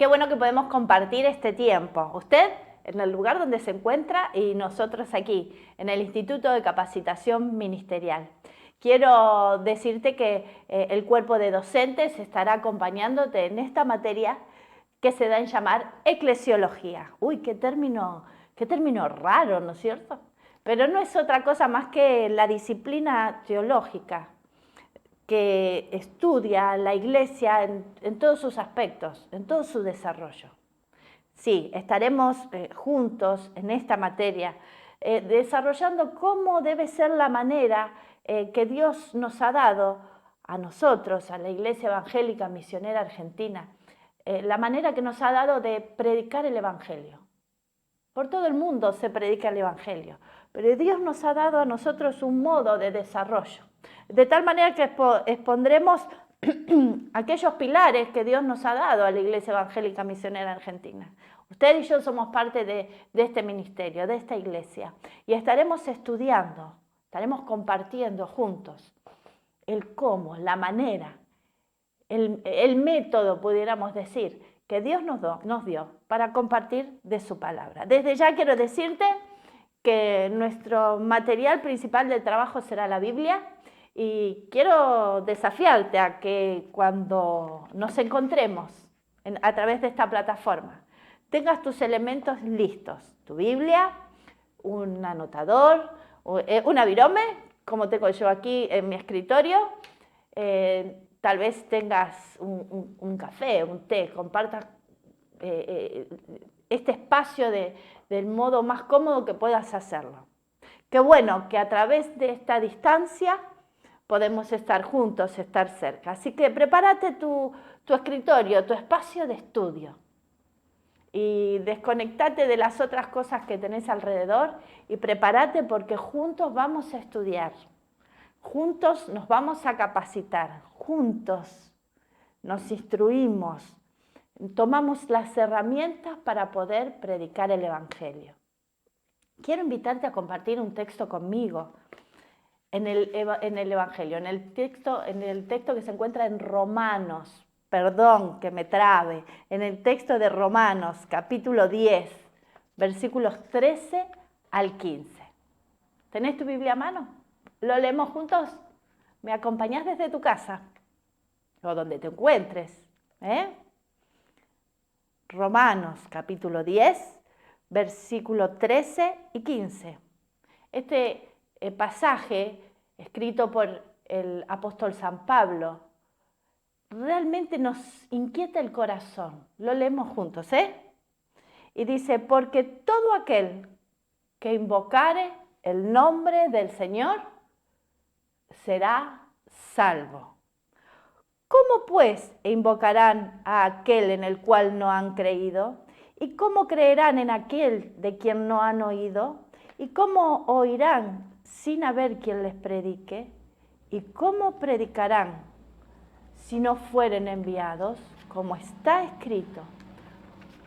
Qué bueno que podemos compartir este tiempo. Usted en el lugar donde se encuentra y nosotros aquí, en el Instituto de Capacitación Ministerial. Quiero decirte que el cuerpo de docentes estará acompañándote en esta materia que se da en llamar eclesiología. Uy, qué término raro, ¿no es cierto? Pero no es otra cosa más que la disciplina teológica que estudia la Iglesia en todos sus aspectos, en todo su desarrollo. Sí, estaremos juntos en esta materia, desarrollando cómo debe ser la manera que Dios nos ha dado a nosotros, a la Iglesia Evangélica Misionera Argentina, la manera que nos ha dado de predicar el Evangelio. Por todo el mundo se predica el Evangelio, pero Dios nos ha dado a nosotros un modo de desarrollo, de tal manera que expondremos aquellos pilares que Dios nos ha dado a la Iglesia Evangélica Misionera Argentina. Usted y yo somos parte de este ministerio, de esta iglesia, y estaremos estudiando, estaremos compartiendo juntos el cómo, la manera, el método, pudiéramos decir, que Dios nos dio para compartir de su palabra. Desde ya quiero decirte que nuestro material principal de trabajo será la Biblia y quiero desafiarte a que cuando nos encontremos a través de esta plataforma, tengas tus elementos listos, tu Biblia, un anotador, una virome, como tengo yo aquí en mi escritorio, tal vez tengas un café, un té, compartas este espacio del modo más cómodo que puedas hacerlo. Qué bueno que a través de esta distancia podemos estar juntos, estar cerca. Así que prepárate tu escritorio, tu espacio de estudio. Y desconectate de las otras cosas que tenés alrededor y prepárate porque juntos vamos a estudiar. Juntos nos vamos a capacitar, juntos nos instruimos, tomamos las herramientas para poder predicar el Evangelio. Quiero invitarte a compartir un texto conmigo en el Evangelio, en el texto que se encuentra en Romanos, perdón que me trabe, en el texto de Romanos, capítulo 10, versículos 13 al 15. ¿Tenés tu Biblia a mano? ¿Lo leemos juntos? ¿Me acompañás desde tu casa? O donde te encuentres. Romanos, capítulo 10, versículos 13 y 15. Este pasaje, escrito por el apóstol San Pablo, realmente nos inquieta el corazón. Lo leemos juntos, Y dice, porque todo aquel que invocare el nombre del Señor será salvo. ¿Cómo pues invocarán a aquel en el cual no han creído? ¿Y cómo creerán en aquel de quien no han oído? ¿Y cómo oirán sin haber quien les predique? ¿Y cómo predicarán si no fueren enviados? Como está escrito,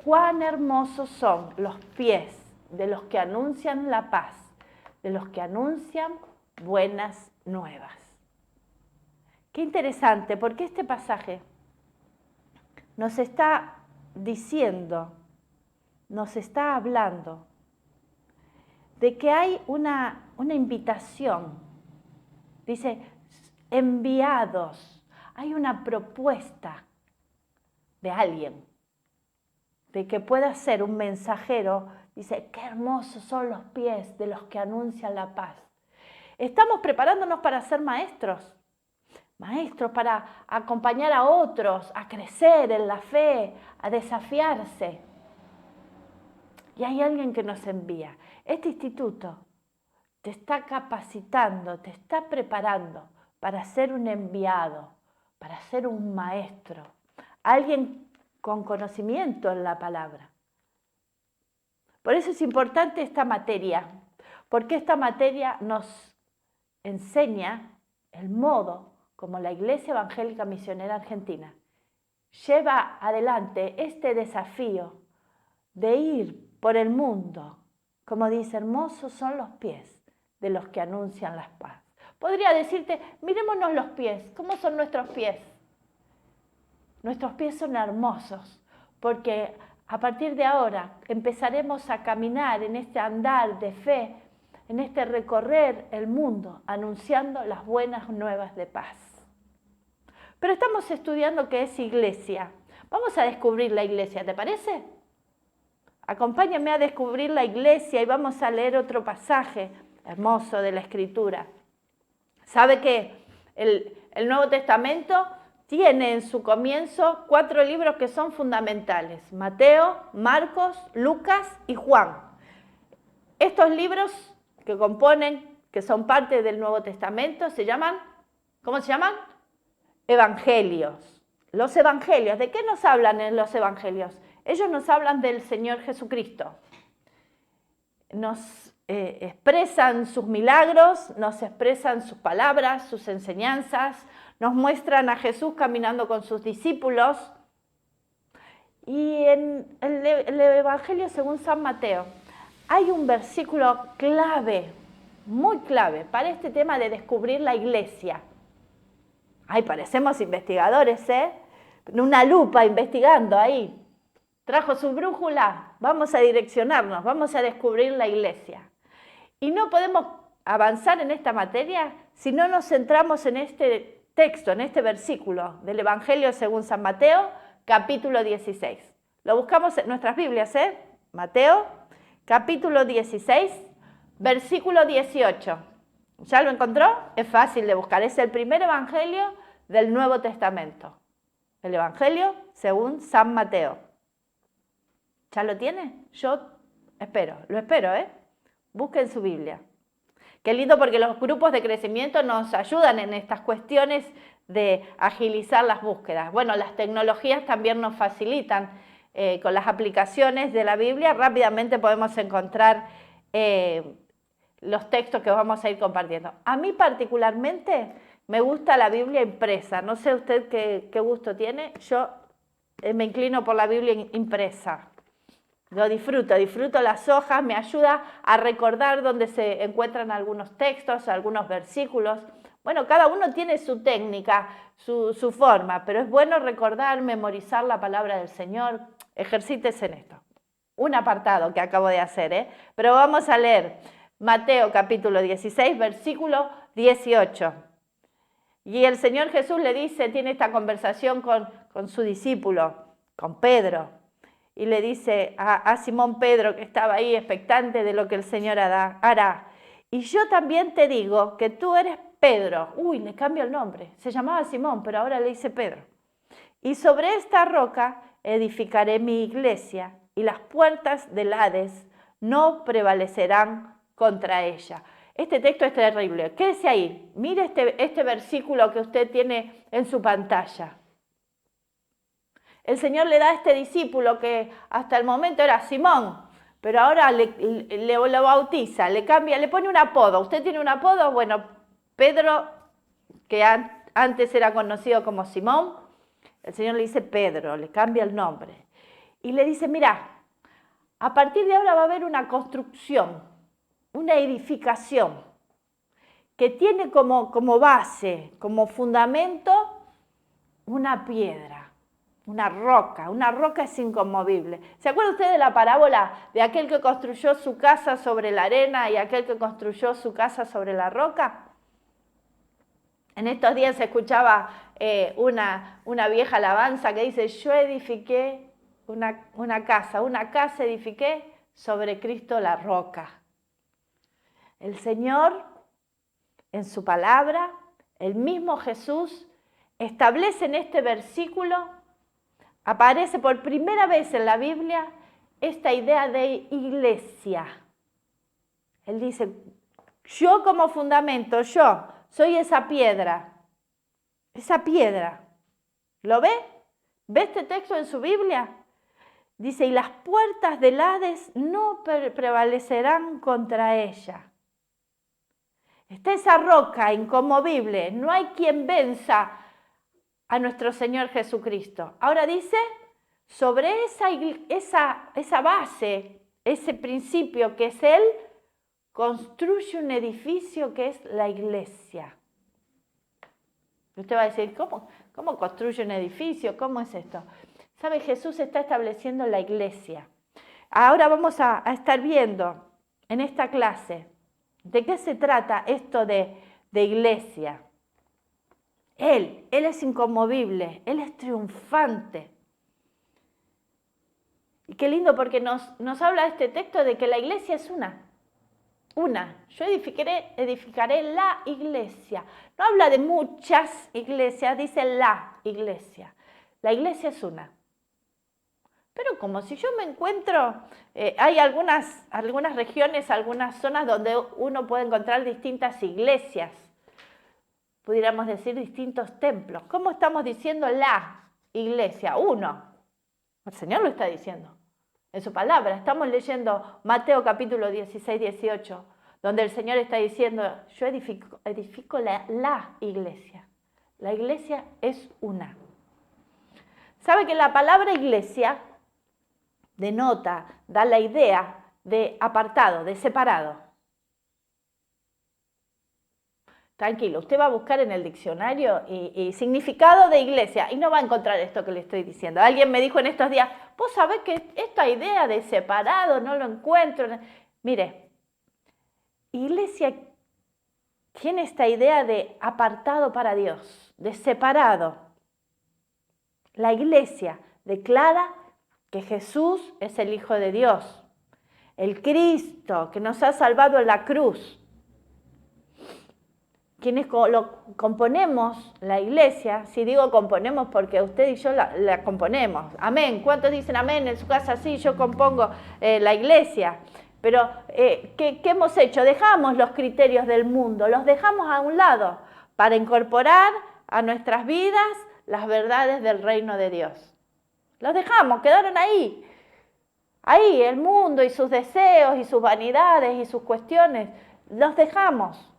cuán hermosos son los pies de los que anuncian la paz, de los que anuncian buenas nuevas. Qué interesante, porque este pasaje nos está diciendo, nos está hablando de que hay una invitación. Dice, enviados. Hay una propuesta de alguien, de que pueda ser un mensajero. Dice, qué hermosos son los pies de los que anuncian la paz. Estamos preparándonos para ser maestros. Maestros para acompañar a otros, a crecer en la fe, a desafiarse. Y hay alguien que nos envía. Este instituto te está capacitando, te está preparando para ser un enviado, para ser un maestro, alguien con conocimiento en la palabra. Por eso es importante esta materia, porque esta materia nos enseña el modo como la Iglesia Evangélica Misionera Argentina lleva adelante este desafío de ir por el mundo. Como dice, hermosos son los pies de los que anuncian la paz. Podría decirte, mirémonos los pies. ¿Cómo son nuestros pies? Nuestros pies son hermosos porque a partir de ahora empezaremos a caminar en este andar de fe, en este recorrer el mundo, anunciando las buenas nuevas de paz. Pero estamos estudiando qué es iglesia. Vamos a descubrir la iglesia, ¿te parece? Acompáñame a descubrir la iglesia y vamos a leer otro pasaje hermoso de la Escritura. ¿Sabe que el Nuevo Testamento tiene en su comienzo 4 libros que son fundamentales? Mateo, Marcos, Lucas y Juan. Estos libros que componen, que son parte del Nuevo Testamento, se llaman, ¿cómo se llaman? Evangelios. Los evangelios, ¿de qué nos hablan en los evangelios? Ellos nos hablan del Señor Jesucristo. Nos expresan sus milagros, nos expresan sus palabras, sus enseñanzas, nos muestran a Jesús caminando con sus discípulos. Y en el Evangelio según San Mateo hay un versículo clave, muy clave, para este tema de descubrir la iglesia. Ay, parecemos investigadores, ¿eh? Una lupa investigando ahí. Trajo su brújula, vamos a direccionarnos, vamos a descubrir la iglesia. Y no podemos avanzar en esta materia si no nos centramos en este texto, en este versículo del Evangelio según San Mateo, capítulo 16. Lo buscamos en nuestras Biblias, ¿eh? Mateo, capítulo 16, versículo 18. ¿Ya lo encontró? Es fácil de buscar, es el primer Evangelio del Nuevo Testamento. El Evangelio según San Mateo. ¿Ya lo tiene? Yo lo espero, ¿eh? Busquen su Biblia. Qué lindo porque los grupos de crecimiento nos ayudan en estas cuestiones de agilizar las búsquedas. Bueno, las tecnologías también nos facilitan. Con las aplicaciones de la Biblia rápidamente podemos encontrar los textos que vamos a ir compartiendo. A mí particularmente me gusta la Biblia impresa. No sé usted qué gusto tiene. Yo me inclino por la Biblia impresa. Lo disfruto las hojas, me ayuda a recordar dónde se encuentran algunos textos, algunos versículos. Bueno, cada uno tiene su técnica, su forma, pero es bueno recordar, memorizar la palabra del Señor. Ejercítese en esto. Un apartado que acabo de hacer, ¿eh? Pero vamos a leer Mateo capítulo 16, versículo 18. Y el Señor Jesús le dice, tiene esta conversación con su discípulo, con Pedro. Y le dice a Simón Pedro, que estaba ahí expectante de lo que el Señor hará. Y yo también te digo que tú eres Pedro. Uy, le cambio el nombre. Se llamaba Simón, pero ahora le dice Pedro. Y sobre esta roca edificaré mi iglesia, y las puertas del Hades no prevalecerán contra ella. Este texto es terrible. Quédese ahí. Mire este versículo que usted tiene en su pantalla. El Señor le da a este discípulo que hasta el momento era Simón, pero ahora lo bautiza, le cambia, le pone un apodo. ¿Usted tiene un apodo? Bueno, Pedro, que antes era conocido como Simón, el Señor le dice Pedro, le cambia el nombre. Y le dice, mira, a partir de ahora va a haber una construcción, una edificación, que tiene como base, como fundamento, una piedra. Una roca es inconmovible. ¿Se acuerda usted de la parábola de aquel que construyó su casa sobre la arena y aquel que construyó su casa sobre la roca? En estos días se escuchaba una vieja alabanza que dice, yo edifiqué una casa edifiqué sobre Cristo la roca. El Señor, en su palabra, el mismo Jesús, establece en este versículo, aparece por primera vez en la Biblia esta idea de iglesia. Él dice, yo como fundamento, yo soy esa piedra. ¿Lo ve? ¿Ve este texto en su Biblia? Dice, y las puertas del Hades no prevalecerán contra ella. Está esa roca inconmovible, no hay quien venza a nuestro Señor Jesucristo. Ahora dice, sobre esa base, ese principio que es Él, construye un edificio que es la iglesia. Usted va a decir, ¿cómo construye un edificio? ¿Cómo es esto? ¿Sabe? Jesús está estableciendo la iglesia. Ahora vamos a estar viendo en esta clase de qué se trata esto de iglesia. Él es inconmovible, Él es triunfante. Y qué lindo porque nos habla este texto de que la iglesia es una. Yo edificaré la iglesia. No habla de muchas iglesias, dice la iglesia. La iglesia es una. Pero como si yo me encuentro, hay algunas regiones, algunas zonas donde uno puede encontrar distintas iglesias, pudiéramos decir distintos templos. ¿Cómo estamos diciendo la iglesia? Uno. El Señor lo está diciendo en su palabra. Estamos leyendo Mateo capítulo 16, 18, donde el Señor está diciendo, yo edifico la iglesia. La iglesia es una. ¿Sabe que la palabra iglesia denota, da la idea de apartado, de separado? Tranquilo, usted va a buscar en el diccionario y significado de iglesia y no va a encontrar esto que le estoy diciendo. Alguien me dijo en estos días, vos sabés que esta idea de separado no lo encuentro. Mire, iglesia tiene esta idea de apartado para Dios, de separado. La iglesia declara que Jesús es el Hijo de Dios, el Cristo que nos ha salvado en la cruz. Quienes componemos la iglesia, si digo componemos porque usted y yo la componemos, amén. ¿Cuántos dicen amén en su casa? Sí, yo compongo la iglesia. Pero, ¿qué hemos hecho? Dejamos los criterios del mundo, los dejamos a un lado para incorporar a nuestras vidas las verdades del reino de Dios. Los dejamos, quedaron ahí. Ahí, el mundo y sus deseos y sus vanidades y sus cuestiones, los dejamos.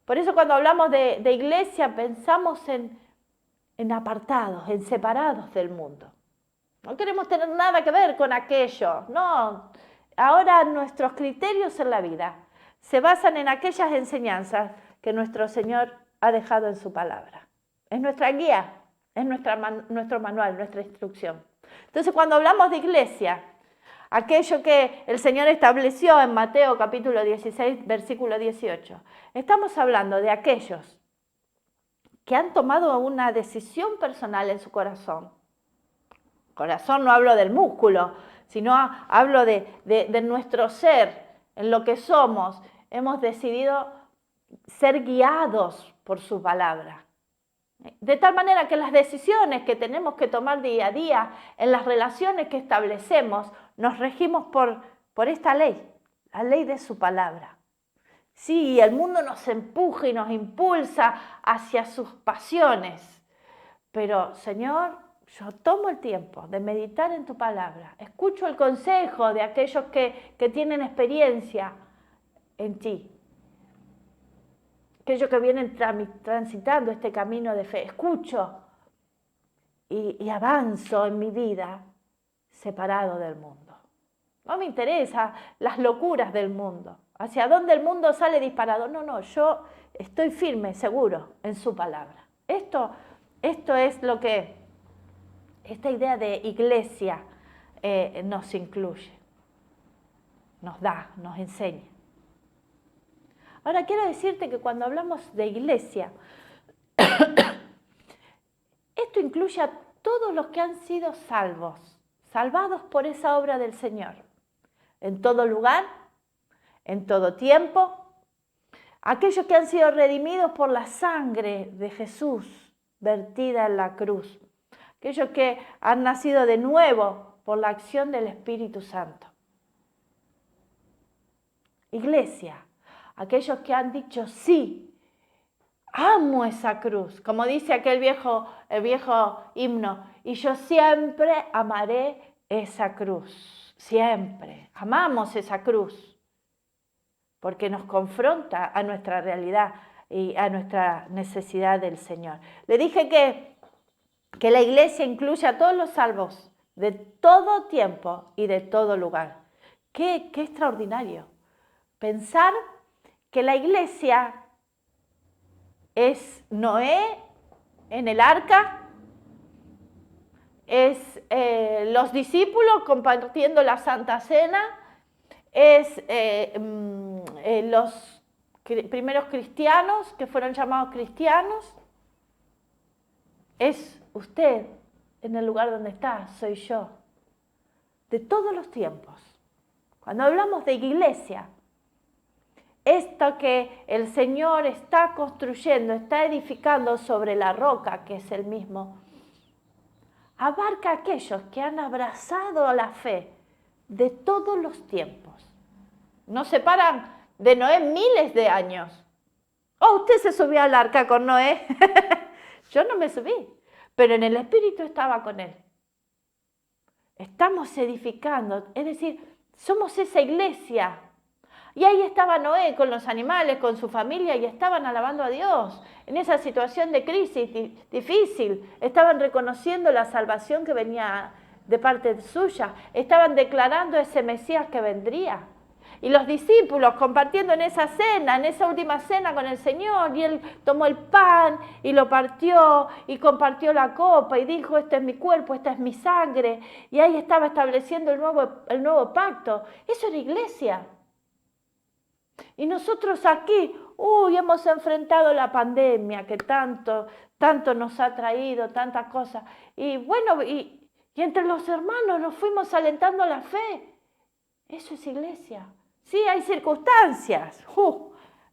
Por eso cuando hablamos de iglesia pensamos en apartados, en separados del mundo. No queremos tener nada que ver con aquello, no. Ahora nuestros criterios en la vida se basan en aquellas enseñanzas que nuestro Señor ha dejado en su palabra. Es nuestra guía, es nuestro manual, nuestra instrucción. Entonces cuando hablamos de iglesia, aquello que el Señor estableció en Mateo capítulo 16, versículo 18. Estamos hablando de aquellos que han tomado una decisión personal en su corazón. Corazón no hablo del músculo, sino hablo de nuestro ser, en lo que somos. Hemos decidido ser guiados por su palabra. De tal manera que las decisiones que tenemos que tomar día a día, en las relaciones que establecemos, nos regimos por esta ley, la ley de su palabra. Sí, el mundo nos empuja y nos impulsa hacia sus pasiones, pero Señor, yo tomo el tiempo de meditar en tu palabra, escucho el consejo de aquellos que tienen experiencia en ti, aquellos que vienen transitando este camino de fe, escucho y avanzo en mi vida separado del mundo. No me interesa las locuras del mundo, hacia dónde el mundo sale disparado. No, yo estoy firme, seguro, en su palabra. Esto es lo que esta idea de iglesia nos incluye, nos da, nos enseña. Ahora quiero decirte que cuando hablamos de iglesia, esto incluye a todos los que han sido salvados por esa obra del Señor, en todo lugar, en todo tiempo, aquellos que han sido redimidos por la sangre de Jesús vertida en la cruz, aquellos que han nacido de nuevo por la acción del Espíritu Santo. Iglesia, aquellos que han dicho sí, amo esa cruz, como dice el viejo himno, y yo siempre amaré esa cruz, siempre, amamos esa cruz, porque nos confronta a nuestra realidad y a nuestra necesidad del Señor. Le dije que la iglesia incluye a todos los salvos, de todo tiempo y de todo lugar. ¡Qué extraordinario! Pensar que la iglesia es Noé en el arca, es los discípulos compartiendo la Santa Cena, es los primeros cristianos que fueron llamados cristianos, es usted en el lugar donde está, soy yo, de todos los tiempos. Cuando hablamos de iglesia, esto que el Señor está construyendo, está edificando sobre la roca, que es el mismo, abarca a aquellos que han abrazado la fe de todos los tiempos. Nos separan de Noé miles de años. Oh, usted se subió al arca con Noé. Yo no me subí, pero en el Espíritu estaba con él. Estamos edificando, es decir, somos esa iglesia. Y ahí estaba Noé con los animales, con su familia, y estaban alabando a Dios. En esa situación de crisis difícil, estaban reconociendo la salvación que venía de parte suya. Estaban declarando ese Mesías que vendría. Y los discípulos compartiendo en esa cena, en esa última cena con el Señor, y Él tomó el pan y lo partió y compartió la copa y dijo, este es mi cuerpo, esta es mi sangre. Y ahí estaba estableciendo el nuevo pacto. Eso era iglesia. Y nosotros aquí, hemos enfrentado la pandemia que tanto nos ha traído, tantas cosas. Y bueno, y entre los hermanos nos fuimos alentando la fe. Eso es iglesia. Sí, hay circunstancias.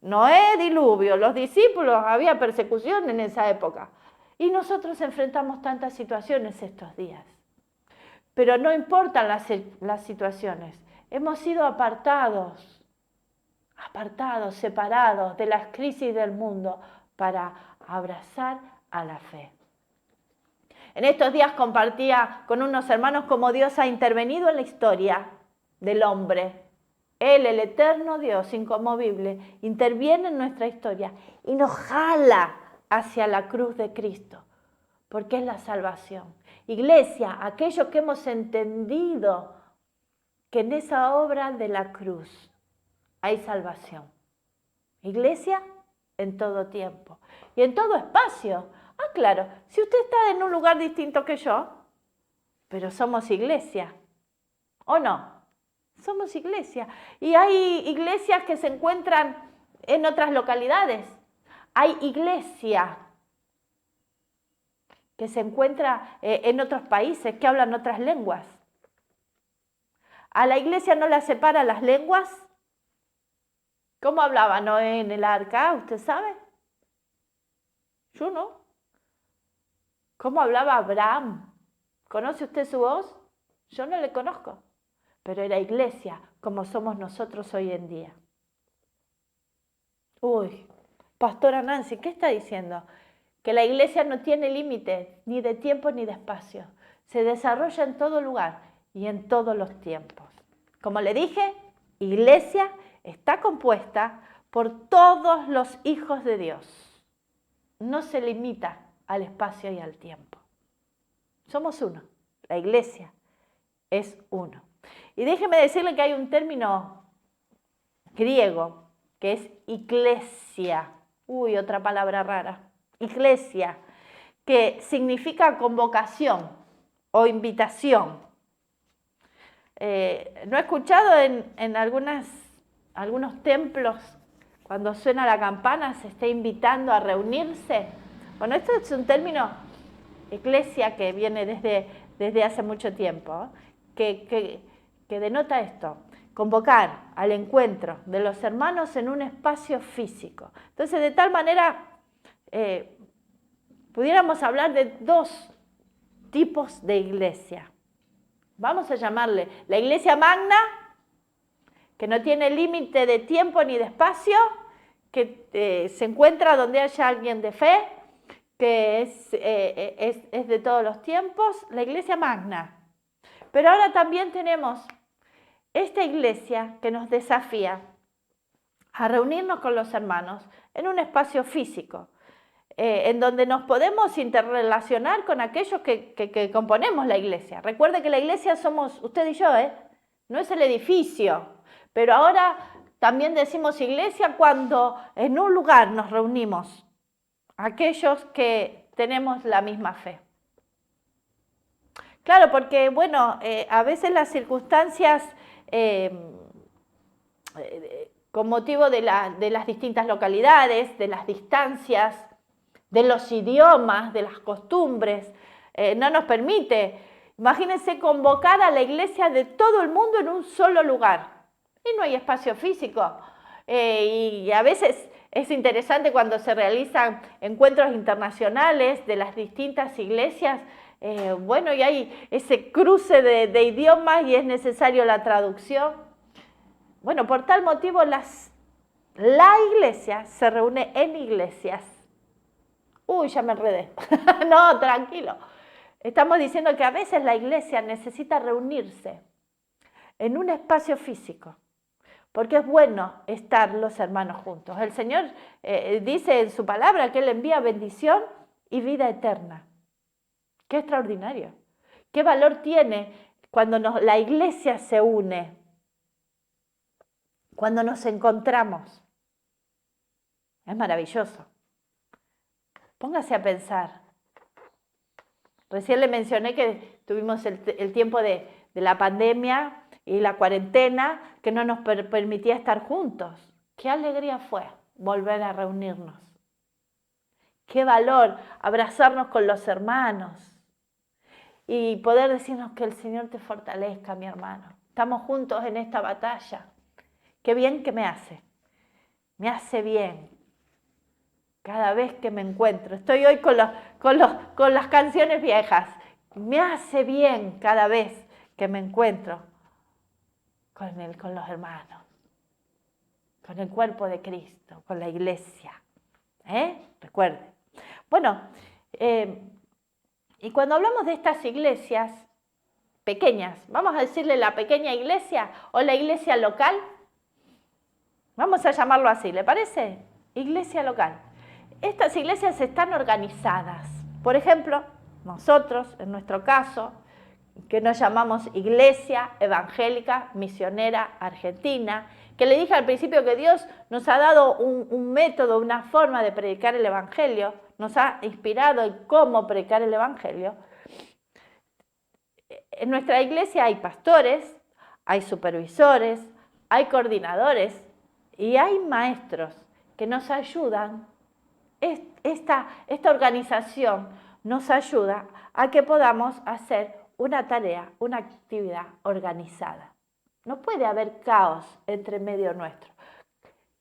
Noé, diluvio, los discípulos, había persecución en esa época. Y nosotros enfrentamos tantas situaciones estos días. Pero no importan las situaciones. Hemos sido apartados, separados de las crisis del mundo para abrazar a la fe. En estos días compartía con unos hermanos cómo Dios ha intervenido en la historia del hombre. Él, el eterno Dios inconmovible, interviene en nuestra historia y nos jala hacia la cruz de Cristo, porque es la salvación. Iglesia, aquellos que hemos entendido que en esa obra de la cruz hay salvación. Iglesia en todo tiempo y en todo espacio. Claro, si usted está en un lugar distinto que yo, pero somos iglesia, ¿o no? Somos iglesia. Y hay iglesias que se encuentran en otras localidades. Hay iglesia que se encuentra en otros países, que hablan otras lenguas. ¿A la iglesia no la separan las lenguas? ¿Cómo hablaba Noé en el arca? ¿Usted sabe? Yo no. ¿Cómo hablaba Abraham? ¿Conoce usted su voz? Yo no le conozco. Pero era iglesia como somos nosotros hoy en día. Pastora Nancy, ¿qué está diciendo? Que la iglesia no tiene límite, ni de tiempo ni de espacio. Se desarrolla en todo lugar y en todos los tiempos. Como le dije, iglesia está compuesta por todos los hijos de Dios. No se limita al espacio y al tiempo. Somos uno. La iglesia es uno. Y déjeme decirle que hay un término griego que es iglesia. Otra palabra rara. Iglesia, que significa convocación o invitación. ¿No he escuchado en algunos templos, cuando suena la campana, se está invitando a reunirse? Bueno, esto es un término, iglesia, que viene desde hace mucho tiempo, que denota esto, convocar al encuentro de los hermanos en un espacio físico. Entonces, de tal manera, pudiéramos hablar de dos tipos de iglesia. Vamos a llamarle la iglesia magna, que no tiene límite de tiempo ni de espacio, que se encuentra donde haya alguien de fe, que es de todos los tiempos, la iglesia magna. Pero ahora también tenemos esta iglesia que nos desafía a reunirnos con los hermanos en un espacio físico, en donde nos podemos interrelacionar con aquellos que componemos la iglesia. Recuerde que la iglesia somos usted y yo, no es el edificio, pero ahora también decimos iglesia cuando en un lugar nos reunimos, aquellos que tenemos la misma fe. Claro, porque bueno, a veces las circunstancias, con motivo de las distintas localidades, de las distancias, de los idiomas, de las costumbres, no nos permite. Imagínense convocar a la iglesia de todo el mundo en un solo lugar. Y no hay espacio físico. Y a veces es interesante cuando se realizan encuentros internacionales de las distintas iglesias, bueno, y hay ese cruce de idiomas y es necesario la traducción. Bueno, por tal motivo la iglesia se reúne en iglesias. Uy, ya me enredé. No, tranquilo. Estamos diciendo que a veces la iglesia necesita reunirse en un espacio físico, porque es bueno estar los hermanos juntos. El Señor dice en su palabra que Él envía bendición y vida eterna. ¡Qué extraordinario! ¿Qué valor tiene cuando la iglesia se une? Cuando nos encontramos. Es maravilloso. Póngase a pensar. Recién le mencioné que tuvimos el tiempo de la pandemia y la cuarentena que no nos permitía estar juntos. Qué alegría fue volver a reunirnos. Qué valor abrazarnos con los hermanos y poder decirnos que el Señor te fortalezca, mi hermano. Estamos juntos en esta batalla. Qué bien que me hace. Me hace bien. Cada vez que me encuentro, estoy hoy con las canciones viejas. Me hace bien cada vez que me encuentro con los hermanos, con el cuerpo de Cristo, con la iglesia. Recuerde. Bueno, y cuando hablamos de estas iglesias pequeñas, vamos a decirle la pequeña iglesia o la iglesia local. Vamos a llamarlo así, ¿le parece? Iglesia local. Estas iglesias están organizadas. Por ejemplo, nosotros, en nuestro caso, que nos llamamos Iglesia Evangélica Misionera Argentina, que le dije al principio que Dios nos ha dado un método, una forma de predicar el Evangelio, nos ha inspirado en cómo predicar el Evangelio. En nuestra iglesia hay pastores, hay supervisores, hay coordinadores y hay maestros que nos ayudan. Esta organización nos ayuda a que podamos hacer una tarea, una actividad organizada. No puede haber caos entre medio nuestro.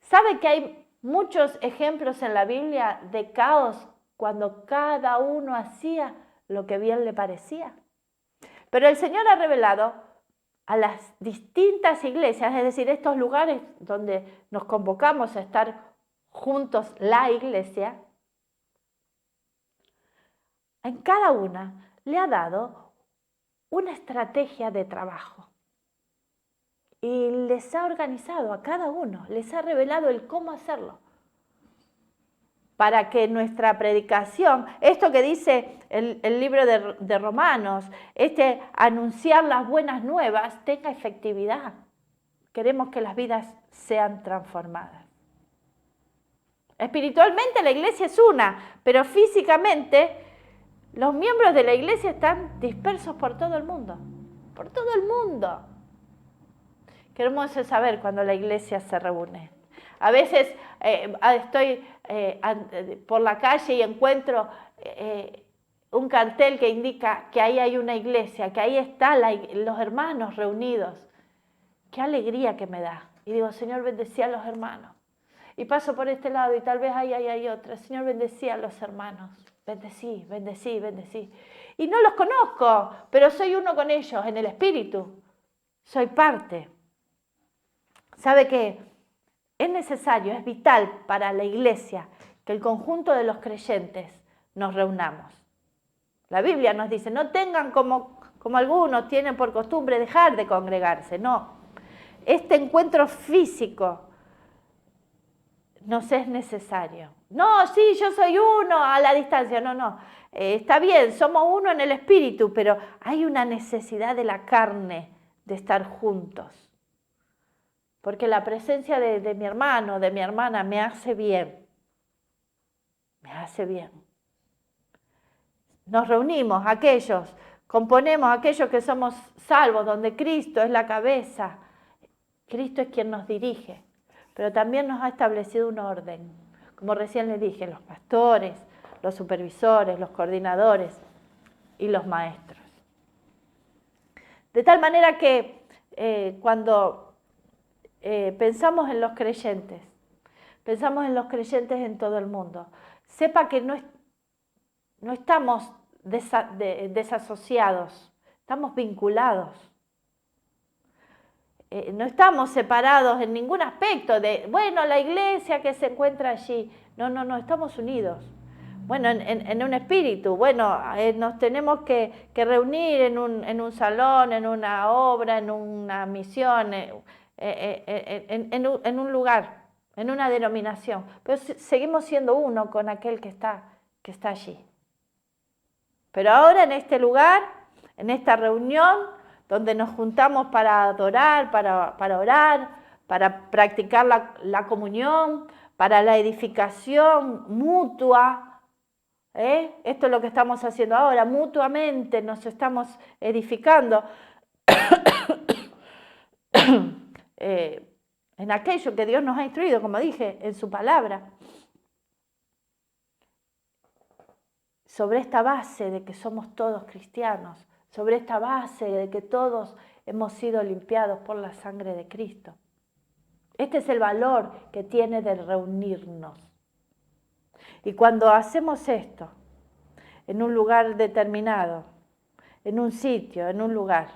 ¿Sabe que hay muchos ejemplos en la Biblia de caos cuando cada uno hacía lo que bien le parecía? Pero el Señor ha revelado a las distintas iglesias, es decir, estos lugares donde nos convocamos a estar juntos, la iglesia, en cada una le ha dado una estrategia de trabajo y les ha organizado a cada uno, les ha revelado el cómo hacerlo, para que nuestra predicación, esto que dice el libro de Romanos, anunciar las buenas nuevas, tenga efectividad. Queremos que las vidas sean transformadas. Espiritualmente la iglesia es una, pero físicamente los miembros de la iglesia están dispersos por todo el mundo. Por todo el mundo. Qué hermoso es saber cuando la iglesia se reúne. A veces estoy por la calle y encuentro un cartel que indica que ahí hay una iglesia, que ahí están los hermanos reunidos. Qué alegría que me da. Y digo, Señor, bendecí a los hermanos. Y paso por este lado y tal vez ahí hay otra. Señor, bendecí a los hermanos. Bendecí, bendecí, bendecí. Y no los conozco, pero soy uno con ellos en el espíritu. Soy parte. ¿Sabe qué? Es necesario, es vital para la iglesia que el conjunto de los creyentes nos reunamos. La Biblia nos dice, no tengan como algunos tienen por costumbre dejar de congregarse, no. Este encuentro físico nos es necesario. No, sí, yo soy uno a la distancia, no. Está bien, somos uno en el espíritu, pero hay una necesidad de la carne de estar juntos. Porque la presencia de mi hermano, de mi hermana, me hace bien. Me hace bien. Nos reunimos aquellos componemos aquellos que somos salvos, donde Cristo es la cabeza. Cristo es quien nos dirige, pero también nos ha establecido un orden. Como recién les dije, los pastores, los supervisores, los coordinadores y los maestros. De tal manera que cuando pensamos en los creyentes en todo el mundo, sepa que no estamos desasociados, estamos vinculados. No estamos separados en ningún aspecto de, bueno, la iglesia que se encuentra allí. No, estamos unidos. Bueno, en un espíritu, bueno, nos tenemos que reunir en un salón, en una obra, en una misión, en un lugar, en una denominación. Pero seguimos siendo uno con aquel que está allí. Pero ahora en este lugar, en esta reunión, donde nos juntamos para adorar, para orar, para practicar la comunión, para la edificación mutua. Esto es lo que estamos haciendo ahora, mutuamente nos estamos edificando en aquello que Dios nos ha instruido, como dije, en su palabra. Sobre esta base de que somos todos cristianos, sobre esta base de que todos hemos sido limpiados por la sangre de Cristo. Este es el valor que tiene de reunirnos. Y cuando hacemos esto, en un lugar determinado, en un sitio, en un lugar,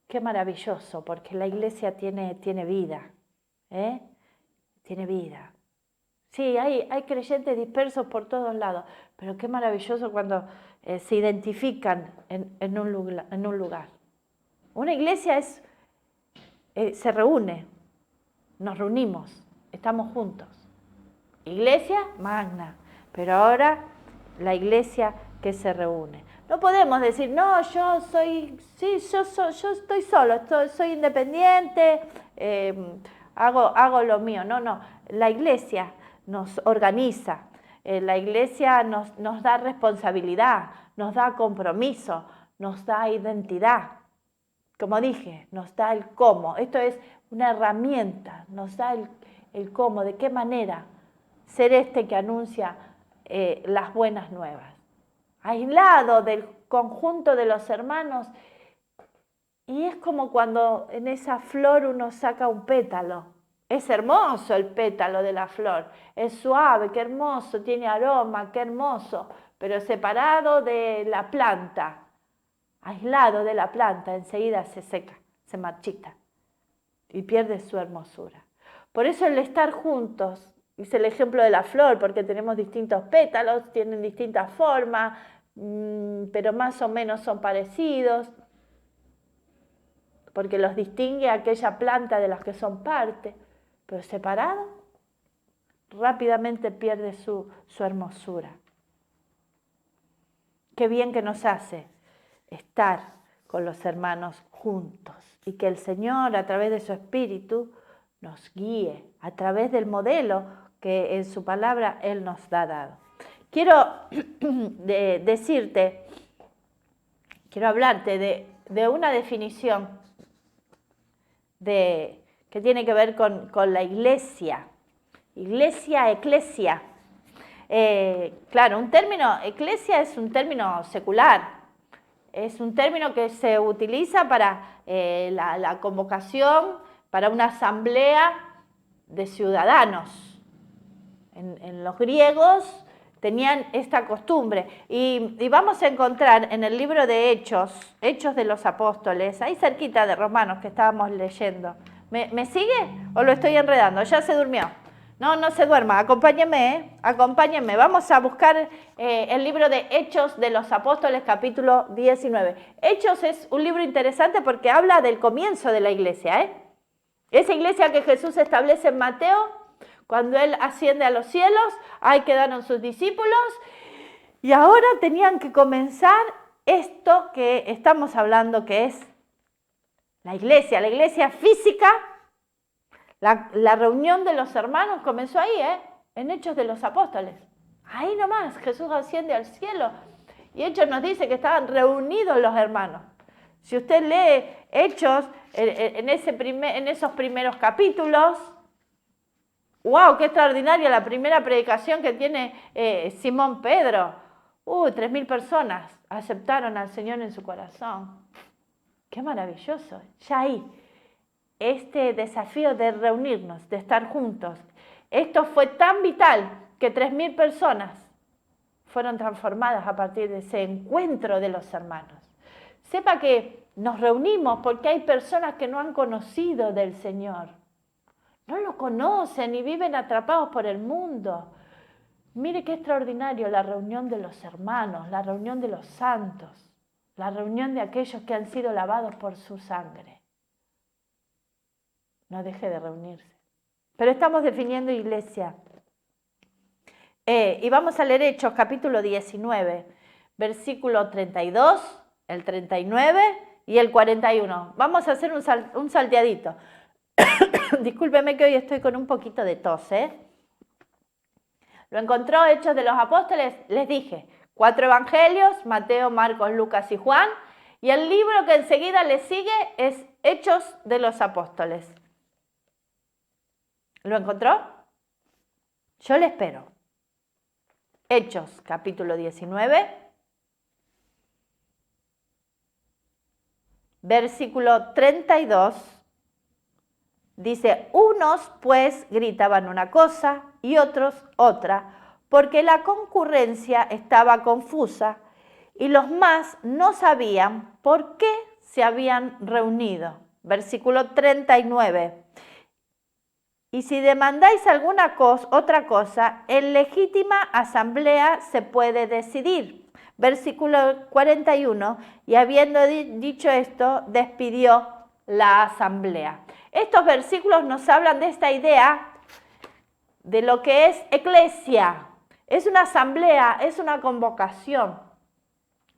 qué maravilloso, porque la iglesia tiene vida, tiene vida. Sí, hay creyentes dispersos por todos lados, pero qué maravilloso cuando se identifican en un lugar. Una iglesia se reúne, nos reunimos, estamos juntos. Iglesia magna, pero ahora la iglesia que se reúne. No podemos decir, no, yo estoy solo, soy independiente, hago lo mío. No, la iglesia nos organiza, la iglesia nos da responsabilidad, nos da compromiso, nos da identidad. Como dije, nos da el cómo. Esto es una herramienta, nos da el cómo, de qué manera ser este que anuncia las buenas nuevas. Aislado del conjunto de los hermanos, y es como cuando en esa flor uno saca un pétalo. Es hermoso el pétalo de la flor, es suave, qué hermoso, tiene aroma, qué hermoso, pero separado de la planta, aislado de la planta, enseguida se seca, se marchita y pierde su hermosura. Por eso el estar juntos, hice el ejemplo de la flor, porque tenemos distintos pétalos, tienen distintas formas, pero más o menos son parecidos, porque los distingue aquella planta de las que son parte, pero separado, rápidamente pierde su hermosura. Qué bien que nos hace estar con los hermanos juntos y que el Señor, a través de su Espíritu, nos guíe a través del modelo que en su palabra Él nos ha dado. Quiero hablarte de una definición que tiene que ver con la iglesia. Iglesia, eclesia. Claro, eclesia es un término secular. Es un término que se utiliza para la convocación, para una asamblea de ciudadanos. En los griegos tenían esta costumbre. Y vamos a encontrar en el libro de Hechos de los Apóstoles, ahí cerquita de Romanos que estábamos leyendo. ¿Me sigue o lo estoy enredando? Ya se durmió. No se duerma, acompáñenme, acompáñenme. Vamos a buscar el libro de Hechos de los Apóstoles, capítulo 19. Hechos es un libro interesante porque habla del comienzo de la iglesia. Esa iglesia que Jesús establece en Mateo, cuando Él asciende a los cielos, ahí quedaron sus discípulos. Y ahora tenían que comenzar esto que estamos hablando, que es la iglesia física. La reunión de los hermanos comenzó ahí, en Hechos de los Apóstoles. Ahí nomás, Jesús asciende al cielo Y Hechos nos dice que estaban reunidos los hermanos. Si usted lee Hechos en esos primeros capítulos, ¡wow! ¡Qué extraordinaria la primera predicación que tiene Simón Pedro! 3.000 personas aceptaron al Señor en su corazón. ¡Qué maravilloso! Ya ahí, este desafío de reunirnos, de estar juntos. Esto fue tan vital que 3.000 personas fueron transformadas a partir de ese encuentro de los hermanos. Sepa que nos reunimos porque hay personas que no han conocido del Señor. No lo conocen y viven atrapados por el mundo. Mire qué extraordinario la reunión de los hermanos, la reunión de los santos, la reunión de aquellos que han sido lavados por su sangre. No deje de reunirse. Pero estamos definiendo iglesia. Y vamos a leer Hechos capítulo 19, versículo 32, el 39 y el 41. Vamos a hacer un salteadito. Discúlpeme que hoy estoy con un poquito de tos, Lo encontró Hechos de los Apóstoles, les dije, 4 evangelios, Mateo, Marcos, Lucas y Juan, y el libro que enseguida le sigue es Hechos de los Apóstoles. ¿Lo encontró? Yo le espero. Hechos, capítulo 19, versículo 32, dice, unos pues gritaban una cosa y otros otra, porque la concurrencia estaba confusa y los más no sabían por qué se habían reunido. Versículo 39. Y si demandáis otra cosa, en legítima asamblea se puede decidir. Versículo 41, y habiendo dicho esto, despidió la asamblea. Estos versículos nos hablan de esta idea de lo que es eclesia. Es una asamblea, es una convocación,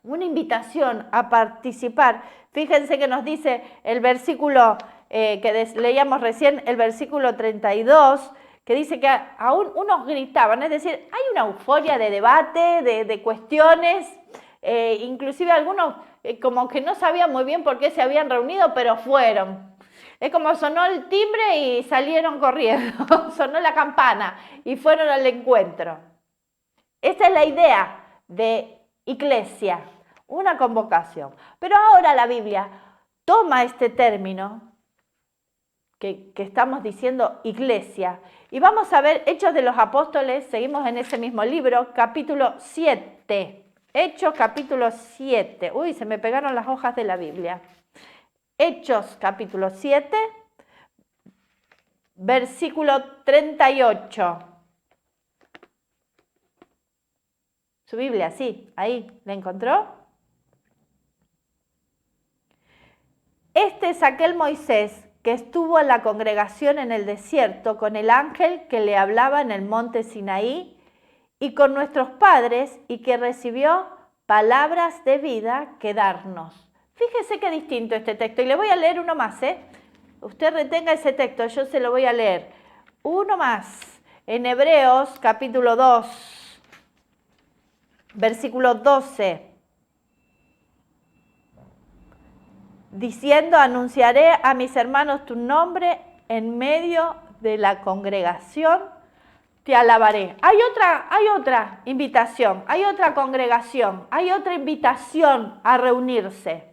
una invitación a participar. Fíjense que nos dice el versículo que leíamos recién, el versículo 32, que dice que aún unos gritaban, es decir, hay una euforia de debate, de cuestiones, inclusive algunos como que no sabían muy bien por qué se habían reunido, pero fueron. Es como sonó el timbre y salieron corriendo, sonó la campana y fueron al encuentro. Esta es la idea de iglesia, una convocación. Pero ahora la Biblia toma este término que estamos diciendo iglesia y vamos a ver Hechos de los Apóstoles, seguimos en ese mismo libro, capítulo 7. Hechos capítulo 7. Uy, se me pegaron las hojas de la Biblia. Hechos capítulo 7, versículo 38. Su Biblia, sí, ahí, ¿la encontró? Este es aquel Moisés que estuvo en la congregación en el desierto con el ángel que le hablaba en el monte Sinaí y con nuestros padres y que recibió palabras de vida que darnos. Fíjese qué distinto este texto y le voy a leer uno más, Usted retenga ese texto, yo se lo voy a leer. Uno más, en Hebreos capítulo 2, versículo 12. Diciendo, anunciaré a mis hermanos tu nombre en medio de la congregación, te alabaré. Hay otra invitación, hay otra congregación, hay otra invitación a reunirse.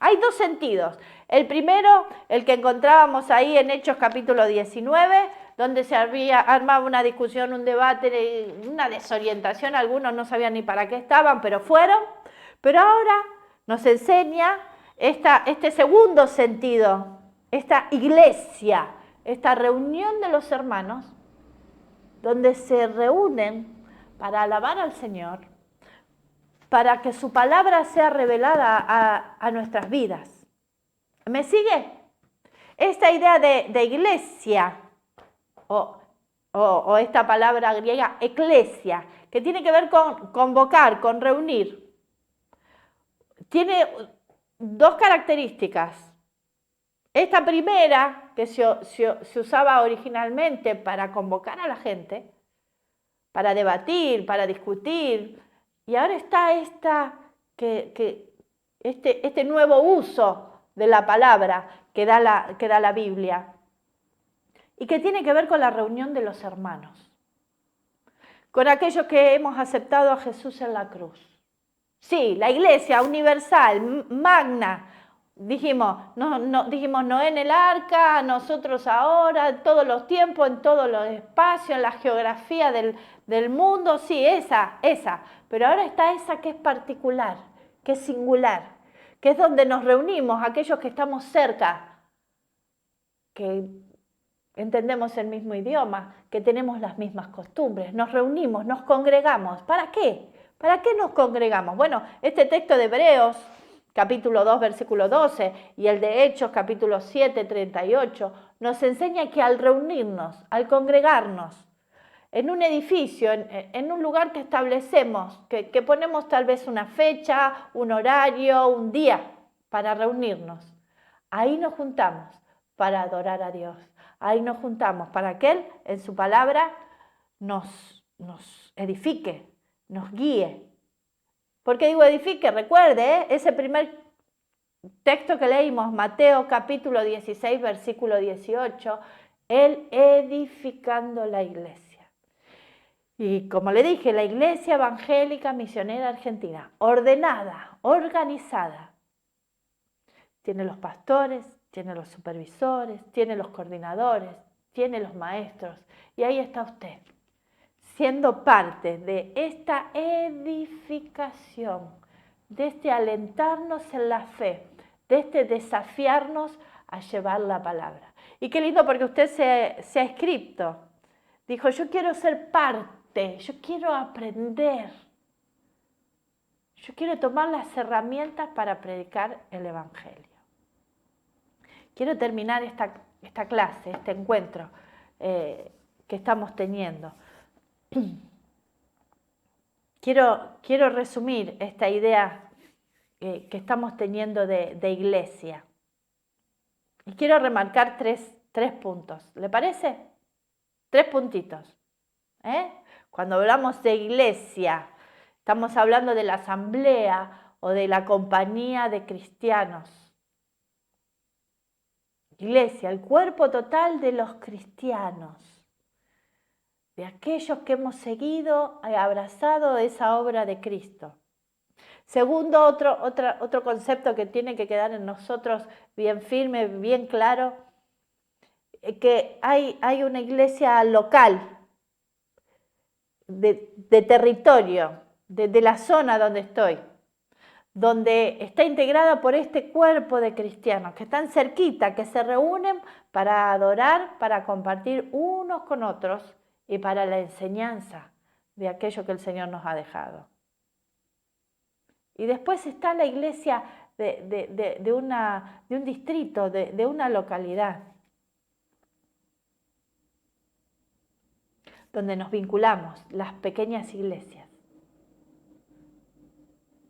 Hay dos sentidos. El primero, el que encontrábamos ahí en Hechos capítulo 19, donde se armaba una discusión, un debate, una desorientación, algunos no sabían ni para qué estaban, pero fueron. Pero ahora nos enseña este segundo sentido, esta iglesia, esta reunión de los hermanos, donde se reúnen para alabar al Señor, para que su palabra sea revelada a nuestras vidas. ¿Me sigue? Esta idea de iglesia, o esta palabra griega, eclesia, que tiene que ver con convocar, con reunir, tiene dos características. Esta primera, que se usaba originalmente para convocar a la gente, para debatir, para discutir, Y ahora está este nuevo uso de la palabra que da la Biblia y que tiene que ver con la reunión de los hermanos, con aquellos que hemos aceptado a Jesús en la cruz. Sí, la iglesia universal, magna, dijimos Noé en el arca, nosotros ahora, en todos los tiempos, en todos los espacios, en la geografía del mundo, sí, esa, pero ahora está esa que es particular, que es singular, que es donde nos reunimos, aquellos que estamos cerca, que entendemos el mismo idioma, que tenemos las mismas costumbres, nos reunimos, nos congregamos. ¿Para qué? ¿Para qué nos congregamos? Bueno, este texto de Hebreos, capítulo 2, versículo 12, y el de Hechos, capítulo 7, 38, nos enseña que al reunirnos, al congregarnos, en un edificio, en un lugar que establecemos, que ponemos tal vez una fecha, un horario, un día para reunirnos, ahí nos juntamos para adorar a Dios. Ahí nos juntamos para que Él, en su palabra, nos edifique, nos guíe. ¿Por qué digo edifique? Recuerde, ese primer texto que leímos, Mateo capítulo 16, versículo 18, Él edificando la iglesia. Y como le dije, la iglesia evangélica misionera argentina, ordenada, organizada, tiene los pastores, tiene los supervisores, tiene los coordinadores, tiene los maestros. Y ahí está usted, siendo parte de esta edificación, de este alentarnos en la fe, de este desafiarnos a llevar la palabra. Y qué lindo porque usted se ha inscrito. Dijo, yo quiero ser parte, yo quiero aprender. Yo quiero tomar las herramientas para predicar el Evangelio. Quiero terminar esta clase, este encuentro que estamos teniendo. Quiero resumir esta idea que estamos teniendo de iglesia. Y quiero remarcar tres puntos. ¿Le parece? 3 puntitos. Cuando hablamos de iglesia, estamos hablando de la asamblea o de la compañía de cristianos. Iglesia, el cuerpo total de los cristianos, de aquellos que hemos seguido y abrazado esa obra de Cristo. Segundo, otro concepto que tiene que quedar en nosotros bien firme, bien claro, que hay una iglesia local, de territorio, de la zona donde estoy, donde está integrada por este cuerpo de cristianos que están cerquita, que se reúnen para adorar, para compartir unos con otros y para la enseñanza de aquello que el Señor nos ha dejado. Y después está la iglesia de un distrito, de una localidad, donde nos vinculamos, las pequeñas iglesias.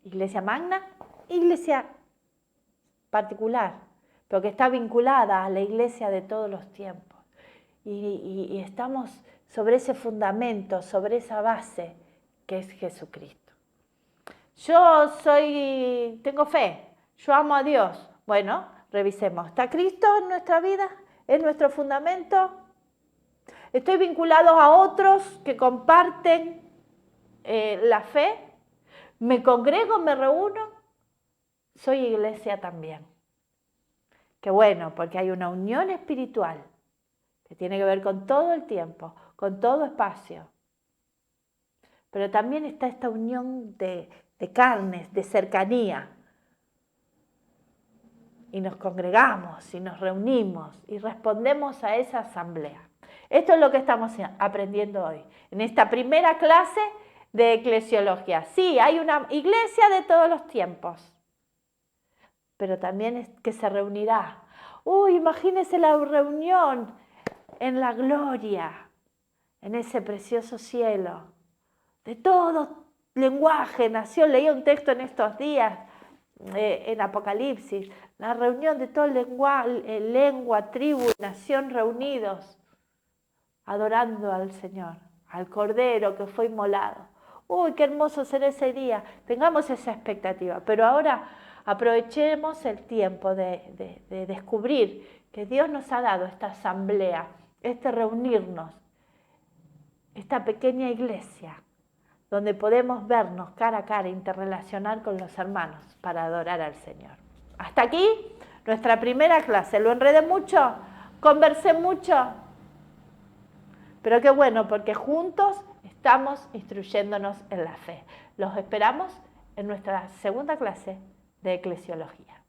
Iglesia magna, iglesia particular, pero que está vinculada a la iglesia de todos los tiempos. Y estamos sobre ese fundamento, sobre esa base que es Jesucristo. Tengo fe, yo amo a Dios. Bueno, revisemos. ¿Está Cristo en nuestra vida? ¿Es nuestro fundamento? ¿Estoy vinculado a otros que comparten la fe? ¿Me congrego, me reúno? Soy iglesia también. Qué bueno, porque hay una unión espiritual que tiene que ver con todo el tiempo, con todo espacio. Pero también está esta unión de carnes, de cercanía. Y nos congregamos y nos reunimos y respondemos a esa asamblea. Esto es lo que estamos aprendiendo hoy, en esta primera clase de eclesiología. Sí, hay una iglesia de todos los tiempos, pero también es que se reunirá. Imagínese la reunión en la gloria, en ese precioso cielo, de todo lenguaje, nación. Leía un texto en estos días, en Apocalipsis, la reunión de todo lengua, tribu y nación reunidos, adorando al Señor, al Cordero que fue inmolado. Uy, qué hermoso será ese día. Tengamos esa expectativa. Pero ahora aprovechemos el tiempo de descubrir que Dios nos ha dado esta asamblea, este reunirnos, esta pequeña iglesia, donde podemos vernos cara a cara, interrelacionar con los hermanos para adorar al Señor. Hasta aquí nuestra primera clase. ¿Lo enredé mucho? ¿Conversé mucho? Pero qué bueno, porque juntos estamos instruyéndonos en la fe. Los esperamos en nuestra segunda clase de eclesiología.